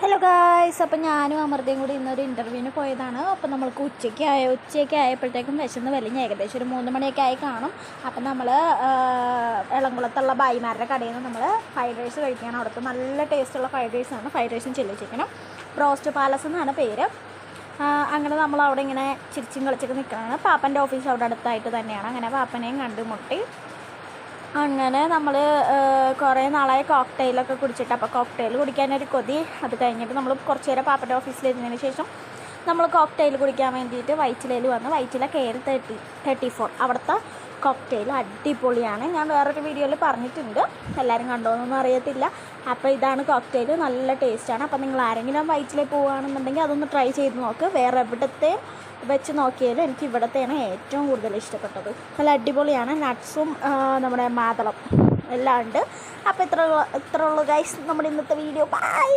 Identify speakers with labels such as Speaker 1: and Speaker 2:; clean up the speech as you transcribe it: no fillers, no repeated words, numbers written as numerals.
Speaker 1: Hello guys, അപ്പം ഞാനും അമൃതയും കൂടി ഇന്നൊരു ഇൻ്റർവ്യൂവിന് പോയതാണ്. അപ്പം നമ്മൾക്ക് ഉച്ചയ്ക്ക് ആയപ്പോഴത്തേക്കും വിശന്ന് വലിഞ്ഞ് ഏകദേശം ഒരു 3 മണിയൊക്കെ ആയി കാണും. അപ്പം നമ്മൾ എളംകുളത്തുള്ള ബായിമാരുടെ കടയിൽ നിന്ന് നമ്മൾ ഫ്രൈഡ് റൈസ് കഴിക്കുകയാണ്. അവിടുത്തെ നല്ല ടേസ്റ്റുള്ള ഫ്രൈഡ് റൈസാണ്. ഫ്രൈഡ് റൈസും ചില്ലി ചിക്കനും. റോസ്റ്റ് പാലസ് എന്നാണ് പേര്. അങ്ങനെ നമ്മൾ അവിടെ ഇങ്ങനെ ചിരിച്ചും കളിച്ചൊക്കെ നിൽക്കുകയാണ്. പാപ്പൻ്റെ ഓഫീസ് അവിടെ അടുത്തായിട്ട് തന്നെയാണ്. അങ്ങനെ പാപ്പനെയും കണ്ടുമുട്ടി. അങ്ങനെ നമ്മൾ കുറേ നാളായി കോക്ടെയിലൊക്കെ കുടിച്ചിട്ട്, അപ്പോൾ കോക്ടെയിൽ കുടിക്കാനൊരു കൊതി. അത് കഴിഞ്ഞിട്ട് നമ്മൾ കുറച്ച് നേരം പാപ്പൻ്റെ ഓഫീസിലിരുന്നതിന് ശേഷം നമ്മൾ കോക്ടെയിൽ കുടിക്കാൻ വേണ്ടിയിട്ട് വൈറ്റിലയിൽ വന്നു. വൈറ്റില KL34 അവിടുത്തെ കോക്ടെയിൽ അടിപൊളിയാണ്. ഞാൻ വേറൊരു വീഡിയോയിൽ പറഞ്ഞിട്ടുണ്ട്, എല്ലാവരും കണ്ടോന്നൊന്നും അറിയത്തില്ല. അപ്പോൾ ഇതാണ് കോക്ടെയിൽ, നല്ല ടേസ്റ്റാണ്. അപ്പോൾ നിങ്ങൾ ആരെങ്കിലും വൈറ്റിലയിൽ പോവുകയാണെന്നുണ്ടെങ്കിൽ അതൊന്ന് ട്രൈ ചെയ്ത് നോക്ക്. വേറെ എവിടത്തെ വെച്ച് നോക്കിയാലും എനിക്ക് ഇവിടത്തെയാണ് ഏറ്റവും കൂടുതൽ ഇഷ്ടപ്പെട്ടത്. നല്ല അടിപൊളിയാണ്. നട്ട്സും നമ്മുടെ മാതളം എല്ലാം ഉണ്ട്. അപ്പോൾ ഇത്ര ഉള്ളൂ ഗൈസ് നമ്മുടെ ഇന്നത്തെ വീഡിയോ. ബൈ.